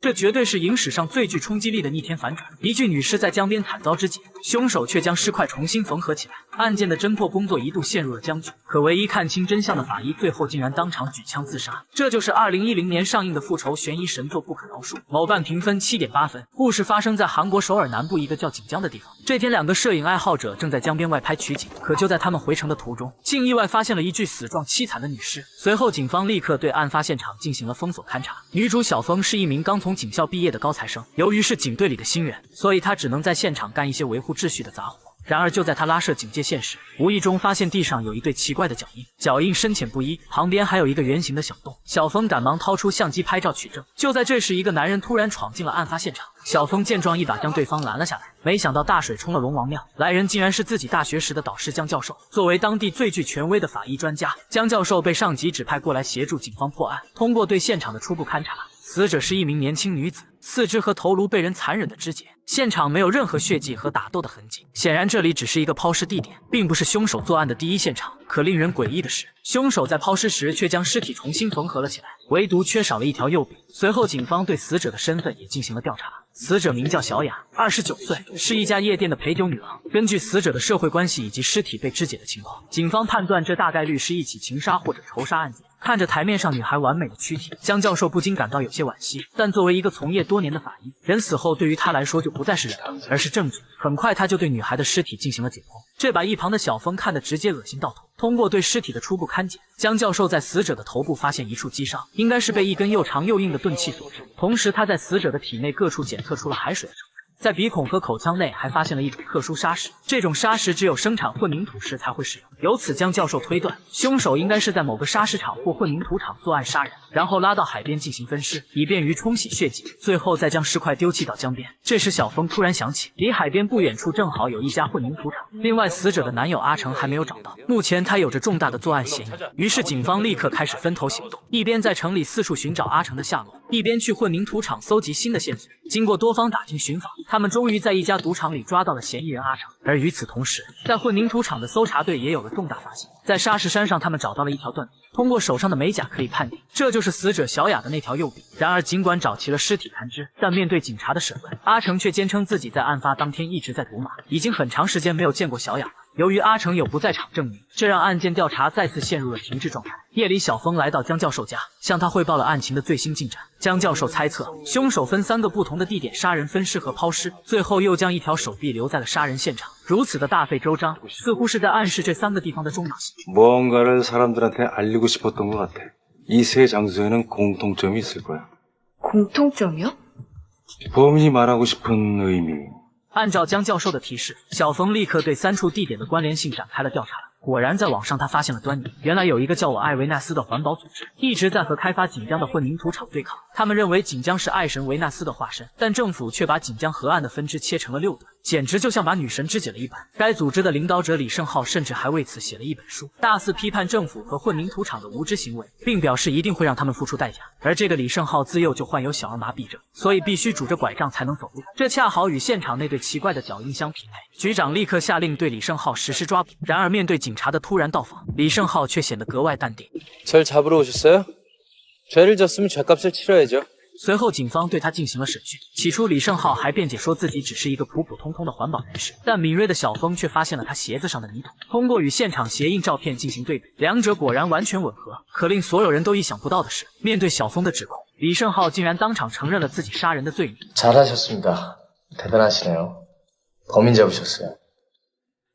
这绝对是影史上最具冲击力的逆天反转。一具女尸在江边惨遭肢解，凶手却将尸块重新缝合起来，案件的侦破工作一度陷入了僵局。可唯一看清真相的法医，最后竟然当场举枪自杀。这就是2010年上映的复仇悬疑神作《不可饶恕》。某瓣评分7.8分。故事发生在韩国首尔南部一个叫锦江的地方。这天，2个摄影爱好者正在江边外拍取景，可就在他们回城的途中，竟意外发现了一具死状凄惨的女尸。随后，警方立刻对案发现场进行了封锁勘查。女主小峰是一名刚从警校毕业的高材生，由于是警队里的新人，所以她只能在现场干一些维护秩序的杂活。然而就在他拉设警戒线时，无意中发现地上有一对奇怪的脚印，脚印深浅不一，旁边还有一个圆形的小洞。小峰赶忙掏出相机拍照取证。就在这时，一个男人突然闯进了案发现场。小峰见状，一把将对方拦了下来。没想到大水冲了龙王庙，来人竟然是自己大学时的导师江教授。作为当地最具权威的法医专家，江教授被上级指派过来协助警方破案。通过对现场的初步勘查，死者是一名年轻女子，四肢和头颅被人残忍的肢解，现场没有任何血迹和打斗的痕迹。显然这里只是一个抛尸地点，并不是凶手作案的第一现场。可令人诡异的是，凶手在抛尸时却将尸体重新缝合了起来，唯独缺少了一条右臂。随后警方对死者的身份也进行了调查。死者名叫小雅，29岁，是一家夜店的陪酒女郎。根据死者的社会关系以及尸体被肢解的情况，警方判断这大概率是一起情杀或者仇杀案件。看着台面上女孩完美的躯体，江教授不禁感到有些惋惜。但作为一个从业多年的法医，人死后对于他来说就不再是人了，而是证据。很快他就对女孩的尸体进行了解剖，这把一旁的小峰看得直接恶心到吐。通过对尸体的初步勘检，江教授在死者的头部发现一处击伤，应该是被一根又长又硬的钝器所致。同时他在死者的体内各处检测出了海水的成分。在鼻孔和口腔内还发现了一种特殊砂石，这种砂石只有生产混凝土时才会使用。由此，江教授推断，凶手应该是在某个砂石场或混凝土厂作案杀人，然后拉到海边进行分尸，以便于冲洗血迹，最后再将尸块丢弃到江边。这时，小峰突然想起，离海边不远处正好有一家混凝土厂。另外，死者的男友阿成还没有找到，目前他有着重大的作案嫌疑。于是，警方立刻开始分头行动，一边在城里四处寻找阿成的下落，一边去混凝土厂搜集新的线索。经过多方打听寻访，他们终于在一家赌场里抓到了嫌疑人阿成。而与此同时，在混凝土厂的搜查队也有了重大发现，在沙石山上，他们找到了一条断臂，通过手上的美甲可以判定，这就是死者小雅的那条右臂。然而，尽管找齐了尸体残肢，但面对警察的审问，阿成却坚称自己在案发当天一直在赌马，已经很长时间没有见过小雅了。由于阿成有不在场证明，这让案件调查再次陷入了停滞状态。夜里，小峰来到江教授家，向他汇报了案情的最新进展。江教授猜测，凶手分3个不同的地点杀人、分尸和抛尸，最后又将一条手臂留在了杀人现场。如此的大费周章，似乎是在暗示这3个地方的重要性。 무언가를 사람들한테 알리고 싶었던 것 같아. 이 세 장소에는 공통점이 있을 거야. 공통점이요? 범인이 말하고 싶은 의미. 按照江教授的提示，小峰立刻对3处地点的关联性展开了调查。果然，在网上他发现了端倪。原来有一个叫我艾维纳斯的环保组织，一直在和开发锦江的混凝土厂对抗。他们认为锦江是爱神维纳斯的化身，但政府却把锦江河岸的分支切成了6段，简直就像把女神肢解了一般。该组织的领导者李胜浩甚至还为此写了一本书，大肆批判政府和混凝土厂的无知行为，并表示一定会让他们付出代价。而这个李胜浩自幼就患有小儿麻痹症，所以必须拄着拐杖才能走路，这恰好与现场那对奇怪的脚印相匹配。局长立刻下令对李胜浩实施抓捕。然而面对警察的突然到访，李胜浩却显得格外淡定。 절 잡으러 오셨어요? 죄를 졌으면 죄값을 치러야죠. 随后，警方对他进行了审讯。起初，李胜浩还辩解说自己只是一个普普通通的环保人士，但敏锐的小峰却发现了他鞋子上的泥土。通过与现场鞋印照片进行对比，两者果然完全吻合。可令所有人都意想不到的是，面对小峰的指控，李胜浩竟然当场承认了自己杀人的罪名。 잘하셨습니다. 대단하시네요. 범인 잡으셨어요.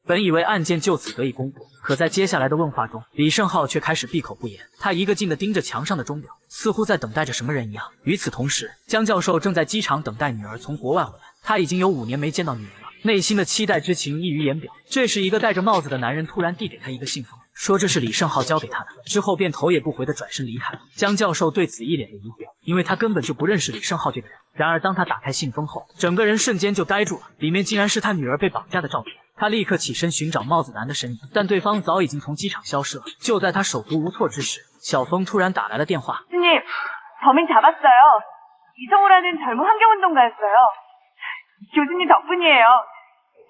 本以为案件就此得以公布，可在接下来的问话中，李胜浩却开始闭口不言。他一个劲地盯着墙上的钟表，似乎在等待着什么人一样。与此同时，江教授正在机场等待女儿从国外回来。他已经有5年没见到女儿了，内心的期待之情溢于言表。这时，一个戴着帽子的男人突然递给他一个信封，说这是李胜浩交给他的，之后便头也不回地转身离开了。江教授对此一脸的疑惑，因为他根本就不认识李胜浩这个人。然而，当他打开信封后，整个人瞬间就呆住了，里面竟然是他女儿被绑架的照片。 他立刻起身寻找帽子男的身影，但对方早已经从机场消失了。就在他手足无措之时，小峰突然打来了电话。 교수님, 범인 잡았어요. 이성우라는 젊은 환경운동가였어요. 교수님 덕분이에요.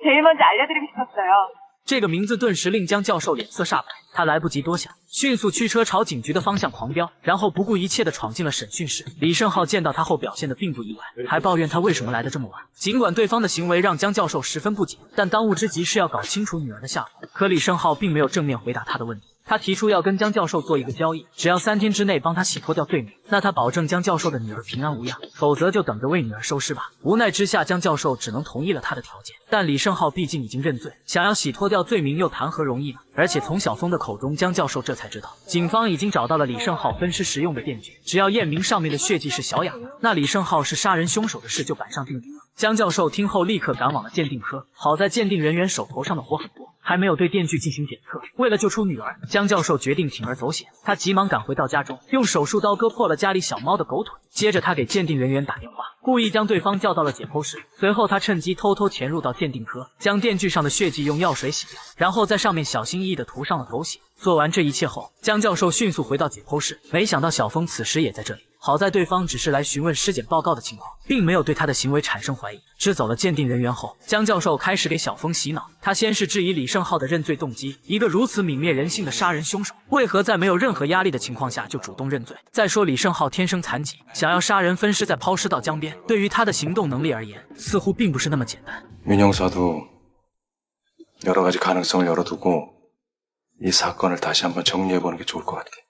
제일 먼저 알려드리고 싶었어요. 这个名字顿时令江教授脸色煞白，他来不及多想，迅速驱车朝警局的方向狂飙，然后不顾一切地闯进了审讯室。李胜浩见到他后表现得并不意外，还抱怨他为什么来得这么晚。尽管对方的行为让江教授十分不解，但当务之急是要搞清楚女儿的下落。可李胜浩并没有正面回答他的问题。他提出要跟江教授做一个交易，只要3天之内帮他洗脱掉罪名，那他保证江教授的女儿平安无恙，否则就等着为女儿收尸吧。无奈之下，江教授只能同意了他的条件。但李胜浩毕竟已经认罪，想要洗脱掉罪名又谈何容易呢？而且从小峰的口中，江教授这才知道，警方已经找到了李胜浩分尸时用的电锯，只要验明上面的血迹是小雅的，那李胜浩是杀人凶手的事就板上钉钉了。江教授听后立刻赶往了鉴定科，好在鉴定人员手头上的活很多，还没有对电锯进行检测。为了救出女儿，江教授决定铤而走险。他急忙赶回到家中，用手术刀割破了家里小猫的狗腿。接着他给鉴定人员打电话，故意将对方叫到了解剖室。随后他趁机偷偷潜入到鉴定科，将电锯上的血迹用药水洗掉，然后在上面小心翼翼地涂上了狗血。做完这一切后，江教授迅速回到解剖室，没想到小峰此时也在这里。好在对方只是来询问尸检报告的情况，并没有对他的行为产生怀疑。支走了鉴定人员后，江教授开始给小峰洗脑。他先是质疑李胜浩的认罪动机，一个如此泯灭人性的杀人凶手，为何在没有任何压力的情况下就主动认罪？再说李胜浩天生残疾，想要杀人分尸再抛尸到江边，对于他的行动能力而言，似乎并不是那么简单。민형사도여러가지가능성을열어두고이사건을다시한번정리해보는게좋을것같아。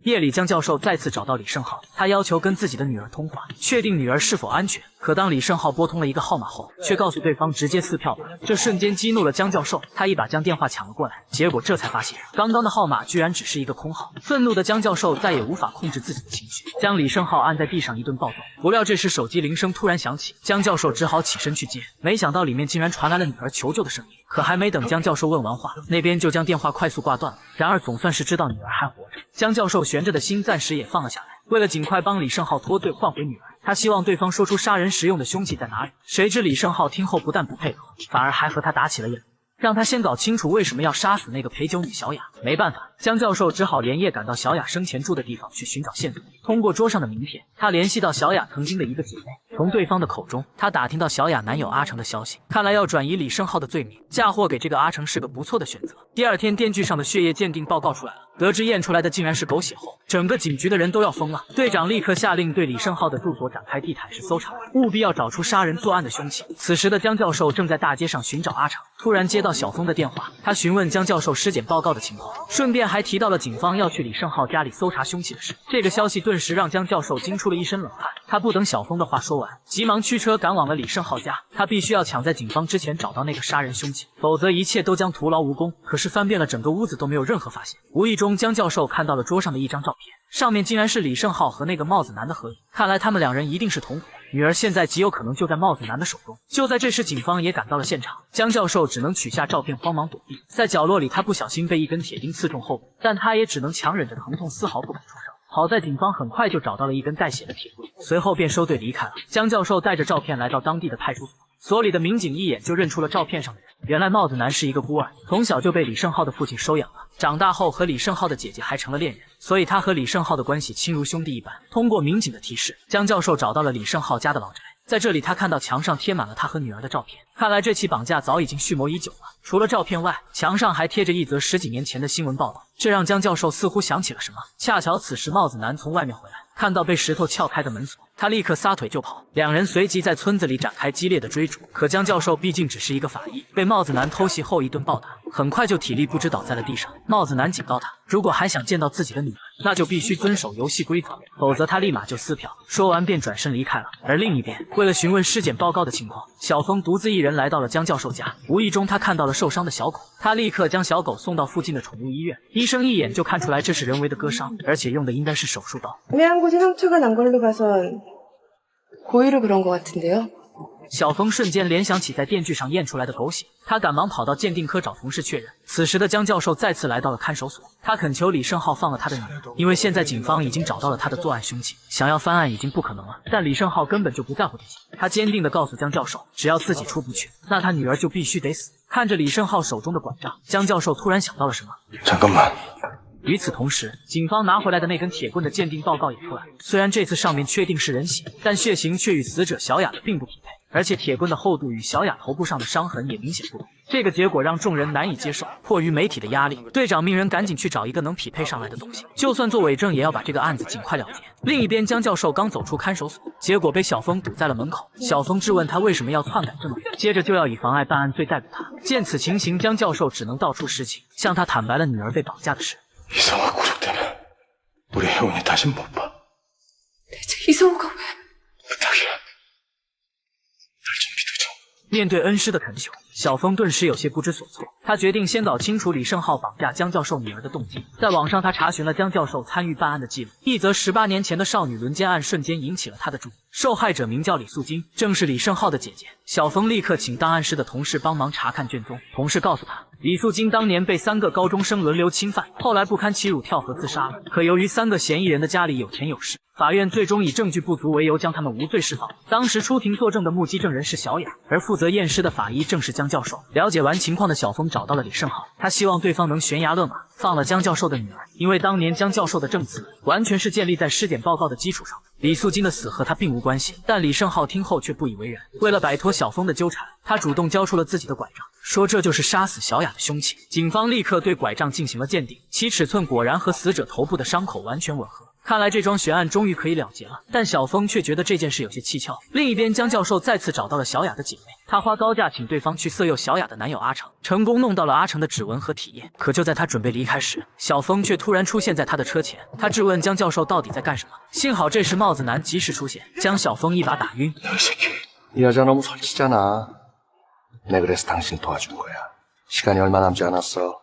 夜里，江教授再次找到李胜浩，他要求跟自己的女儿通话，确定女儿是否安全。可当李胜浩拨通了一个号码后，却告诉对方直接撕票吧。这瞬间激怒了江教授，他一把将电话抢了过来，结果这才发现刚刚的号码居然只是一个空号。愤怒的江教授再也无法控制自己的情绪，将李胜浩按在地上一顿暴揍。不料这时手机铃声突然响起，江教授只好起身去接，没想到里面竟然传来了女儿求救的声音。可还没等江教授问完话，那边就将电话快速挂断了。然而总算是知道女儿还活着，江教授悬着的心暂时也放了下来。为了尽快帮李胜浩脱罪换回女儿，他希望对方说出杀人时用的凶器在哪里。谁知李胜浩听后不但不配合，反而还和他打起了眼来，让他先搞清楚为什么要杀死那个陪酒女小雅。没办法，江教授只好连夜赶到小雅生前住的地方去寻找线索。通过桌上的名片，他联系到小雅曾经的一个姐妹，从对方的口中，他打听到小雅男友阿成的消息。看来要转移李胜浩的罪名，嫁祸给这个阿成是个不错的选择。第二天，电锯上的血液鉴定报告出来了，得知验出来的竟然是狗血后，整个警局的人都要疯了。队长立刻下令对李胜浩的住所展开地毯式搜查，务必要找出杀人作案的凶器。此时的江教授正在大街上寻找阿成，突然接到小峰的电话，他询问江教授尸检报告的情况，顺便还提到了警方要去李胜浩家里搜查凶器的事。这个消息顿时让江教授惊出了一身冷汗，他不等小峰的话说完，急忙驱车赶往了李胜浩家。他必须要抢在警方之前找到那个杀人凶器，否则一切都将徒劳无功。可是翻遍了整个屋子都没有任何发现。无意中，江教授看到了桌上的一张照片，上面竟然是李胜浩和那个帽子男的合影。看来他们两人一定是同伙，女儿现在极有可能就在帽子男的手中。就在这时，警方也赶到了现场，江教授只能取下照片，慌忙躲避。在角落里，他不小心被一根铁钉刺中后背，但他也只能强忍着疼痛，丝毫不敢出声。好在警方很快就找到了一根带血的铁棍，随后便收队离开了。江教授带着照片来到当地的派出所，所里的民警一眼就认出了照片上的人。原来帽子男是一个孤儿，从小就被李胜浩的父亲收养了，长大后和李胜浩的姐姐还成了恋人，所以他和李胜浩的关系亲如兄弟一般。通过民警的提示，江教授找到了李胜浩家的老宅。在这里，他看到墙上贴满了他和女儿的照片，看来这起绑架早已经蓄谋已久了。除了照片外，墙上还贴着一则10几年前的新闻报道，这让江教授似乎想起了什么。恰巧此时帽子男从外面回来，看到被石头撬开的门锁，他立刻撒腿就跑。两人随即在村子里展开激烈的追逐。可江教授毕竟只是一个法医，被帽子男偷袭后一顿暴打，很快就体力不支倒在了地上。帽子男警告他，如果还想见到自己的女儿，那就必须遵守游戏规则，否则他立马就撕票。说完便转身离开了。而另一边，为了询问尸检报告的情况，小峰独自一人来到了江教授家。无意中他看到了受伤的小狗，他立刻将小狗送到附近的宠物医院。医生一眼就看出来这是人为的割伤，而且用的应该是手术刀。 애매한 곳에 상처가 난 걸로 봐선 고의로 그런 것 같은데요. 小峰瞬间联想起在电锯上验出来的狗血，他赶忙跑到鉴定科找同事确认。此时的江教授再次来到了看守所，他恳求李胜浩放了他的女儿，因为现在警方已经找到了他的作案凶器，想要翻案已经不可能了。但李胜浩根本就不在乎这些，他坚定地告诉江教授，只要自己出不去，那他女儿就必须得死。看着李胜浩手中的管杖，江教授突然想到了什么。잠깐만。与此同时，警方拿回来的那根铁棍的鉴定报告也出来了。虽然这次上面确定是人血，但血型却与死者小雅的并不匹配。而且铁棍的厚度与小雅头部上的伤痕也明显不同。这个结果让众人难以接受，迫于媒体的压力，队长命人赶紧去找一个能匹配上来的东西，就算做伪证也要把这个案子尽快了结。另一边，江教授刚走出看守所，结果被小峰堵在了门口。小峰质问他为什么要篡改这么远，接着就要以妨碍办案罪逮捕他。见此情形，江教授只能道出实情，向他坦白了女儿被绑架的事。 이성아 구속되면 우리 혜원이 다신 못 봐. 대체 이성우가 왜? 부탁이야. 날 좀 믿어줘. 面对恩师的恳求，小峰顿时有些不知所措。他决定先搞清楚李胜浩绑架江教授女儿的动机。在网上，他查询了江教授参与办案的记录，一则18年前的少女轮奸案瞬间引起了他的注意。受害者名叫李素金，正是李胜浩的姐姐。小峰立刻请档案室的同事帮忙查看卷宗。同事告诉他，李素金当年被3个高中生轮流侵犯，后来不堪欺辱跳河自杀了。可由于3个嫌疑人的家里有钱有势，法院最终以证据不足为由将他们无罪释放。当时出庭作证的目击证人是小雅，而负责验尸的法医正是江教授。了解完情况的小峰找到了李胜浩，他希望对方能悬崖勒马，放了江教授的女儿，因为当年江教授的证词完全是建立在尸检报告的基础上的。李素金的死和他并无关系，但李胜浩听后却不以为然。为了摆脱小峰的纠缠，他主动交出了自己的拐杖，说这就是杀死小雅的凶器。警方立刻对拐杖进行了鉴定，其尺寸果然和死者头部的伤口完全吻合。看来这桩悬案终于可以了结了，但小峰却觉得这件事有些蹊跷。另一边，江教授再次找到了小雅的姐妹，他花高价请对方去色诱小雅的男友阿成，成功弄到了阿成的指纹和体液。可就在他准备离开时，小峰却突然出现在他的车前，他质问江教授到底在干什么。幸好这时帽子男及时出现，将小峰一把打晕。 이 새끼, 이 여자 너무 설치잖아. 내 그래서 당신 도와준 거야. 시간이 얼마 남지 않았어.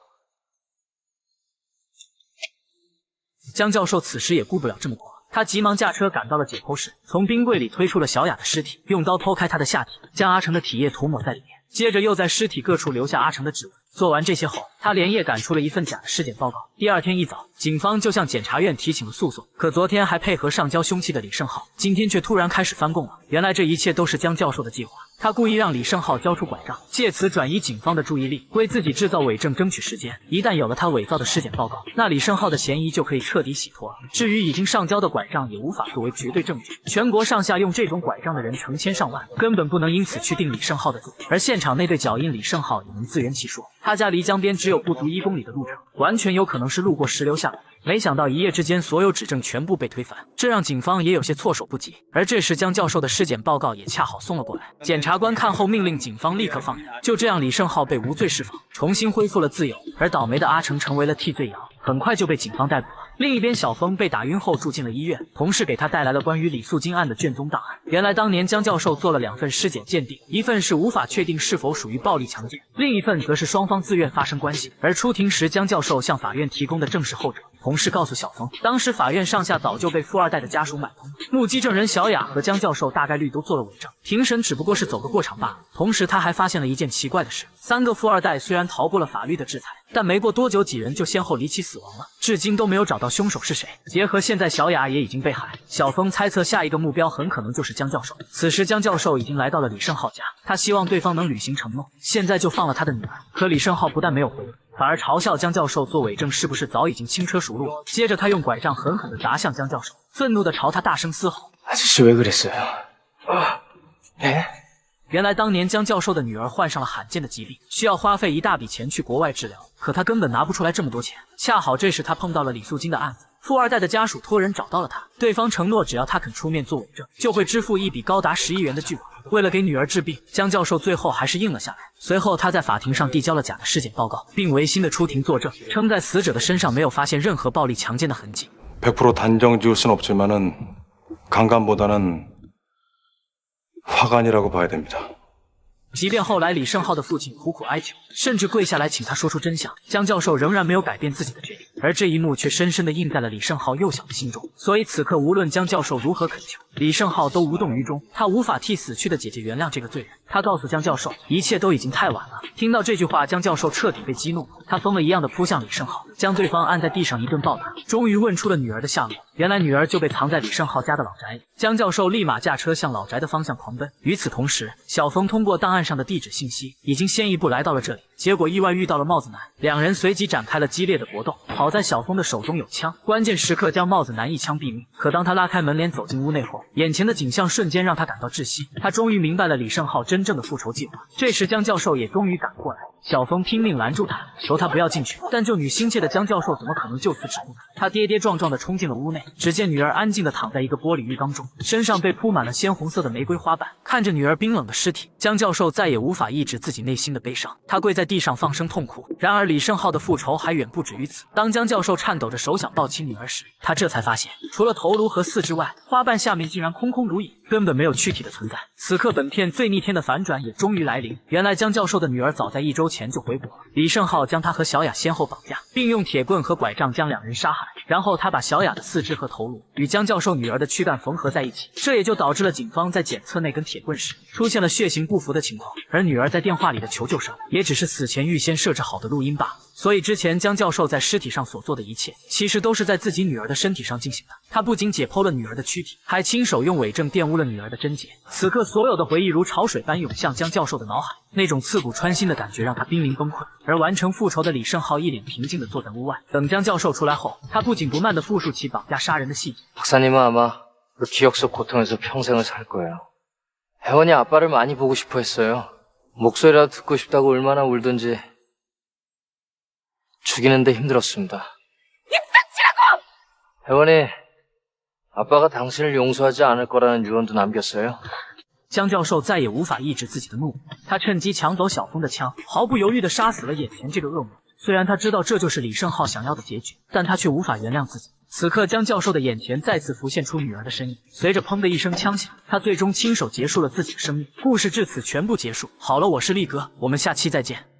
江教授此时也顾不了这么多，他急忙驾车赶到了解剖室，从冰柜里推出了小雅的尸体，用刀剖开她的下体，将阿成的体液涂抹在里面，接着又在尸体各处留下阿成的指纹。做完这些后，他连夜赶出了一份假的尸检报告。第二天一早，警方就向检察院提起了诉讼。可昨天还配合上交凶器的李胜浩，今天却突然开始翻供了。原来这一切都是江教授的计划。他故意让李胜浩交出拐杖，借此转移警方的注意力，为自己制造伪证争取时间。一旦有了他伪造的尸检报告，那李胜浩的嫌疑就可以彻底洗脱了。至于已经上交的拐杖，也无法作为绝对证据。全国上下用这种拐杖的人成千上万，根本不能因此去定李胜浩的罪。而现场那对脚印，李胜浩也能自圆其说。他家离江边只有不足1公里的路程，完全有可能是路过时留下来的。没想到一夜之间，所有指证全部被推翻，这让警方也有些措手不及。而这时，江教授的尸检报告也恰好送了过来。检察官看后命令警方立刻放人。就这样，李胜浩被无罪释放，重新恢复了自由。而倒霉的阿成成为了替罪羊，很快就被警方逮捕了。另一边，小峰被打晕后住进了医院，同事给他带来了关于李素金案的卷宗档案。原来当年江教授做了2份尸检鉴定，一份是无法确定是否属于暴力强奸，另一份则是双方自愿发生关系。而出庭时，江教授向法院提供的正是后者。同事告诉小峰，当时法院上下早就被富二代的家属买通了，目击证人小雅和江教授大概率都做了伪证，庭审只不过是走个过场罢了。同时他还发现了一件奇怪的事，3个富二代虽然逃过了法律的制裁，但没过多久几人就先后离奇死亡了，至今都没有找到凶手是谁。结合现在小雅也已经被害，小峰猜测下一个目标很可能就是江教授。此时江教授已经来到了李胜浩家，他希望对方能履行承诺，现在就放了他的女儿。可李胜浩不但没有回应，反而嘲笑江教授做伪证是不是早已经轻车熟路。接着他用拐杖狠狠地砸向江教授，愤怒地朝他大声嘶吼。 아저씨 왜 그랬어요? 네? 原来当年江教授的女儿患上了罕见的疾病，需要花费一大笔钱去国外治疗，可他根本拿不出来这么多钱。恰好这时他碰到了李素金的案子，富二代的家属托人找到了他，对方承诺只要他肯出面做伪证，就会支付一笔高达10亿元的巨款。为了给女儿治病，江教授最后还是应了下来。随后他在法庭上递交了假的尸检报告，并违心的出庭作证，称在死者的身上没有发现任何暴力强奸的痕迹。 100% 단정 지을 순 없지만은 강간보다는 화간이라고 봐야 됩니다. 即便后来李胜浩的父亲苦苦哀求，甚至跪下来请他说出真相，江教授仍然没有改变自己的决定。而这一幕却深深地印在了李胜浩幼小的心中。所以此刻无论江教授如何恳求，李胜浩都无动于衷。他无法替死去的姐姐原谅这个罪人。他告诉江教授，一切都已经太晚了。听到这句话，江教授彻底被激怒了，他疯了一样的扑向李胜浩，将对方按在地上一顿暴打，终于问出了女儿的下落。原来女儿就被藏在李胜浩家的老宅里。江教授立马驾车向老宅的方向狂奔。与此同时，小峰通过档案上的地址信息，已经先一步来到了这里，结果意外遇到了帽子男，两人随即展开了激烈的搏斗。好在小峰的手中有枪，关键时刻将帽子男一枪毙命。可当他拉开门帘走进屋内后，眼前的景象瞬间让他感到窒息。他终于明白了李胜浩真正的复仇计划。这时江教授也终于赶过来，小峰拼命拦住他，求他不要进去，但救女心切的江教授怎么可能就此止步呢？他跌跌撞撞地冲进了屋内，只见女儿安静地躺在一个玻璃浴缸中，身上被铺满了鲜红色的玫瑰花瓣。看着女儿冰冷的尸体，江教授再也无法抑制自己内心的悲伤，他跪在地上放声痛哭。然而李胜浩的复仇还远不止于此。当江教授颤抖着手想抱起女儿时，他这才发现，除了头颅和四肢外，花瓣下面竟然空空如也，根本没有躯体的存在。此刻本片最逆天的反转也终于来临，原来江教授的女儿早在1周前就回国了。李胜浩将她和小雅先后绑架，并用铁棍和拐杖将两人杀害，然后他把小雅的四肢和头颅与江教授女儿的躯干缝合在一起，这也就导致了警方在检测那根铁棍时出现了血型不符的情况，而女儿在电话里的求救声也只是死前预先设置好的录音罢了。所以之前江教授在尸体上所做的一切，其实都是在自己女儿的身体上进行的。他不仅解剖了女儿的躯体，还亲手用伪证玷污了女儿的贞洁。此刻所有的回忆如潮水般涌向江教授的脑海，那种刺骨穿心的感觉让他濒临崩溃。而完成复仇的李胜浩一脸平静地坐在屋外，等江教授出来后，他不紧不慢地复述起绑架杀人的细节。 박사님은 아마 그 기억 속 고통에서 평생을 살 거예요. 혜원이 아빠를 많이 보고 싶어 했어요. 목소리라도 듣고 싶다고 얼마나 울던지 죽이는데 힘들었습니다. 입닥치라고! 혜원이 아빠가 당신을 용서하지 않을 거라는 유언도 남겼어요. 江教授再也无法抑制自己的怒目，他趁机抢走小峰的枪，毫不犹豫地杀死了眼前这个恶魔。虽然他知道这就是李胜浩想要的结局，但他却无法原谅自己。此刻，江教授的眼前再次浮现出女儿的身影，随着砰的一声枪响，他最终亲手结束了自己的生命。故事至此全部结束。好了，我是力哥，我们下期再见。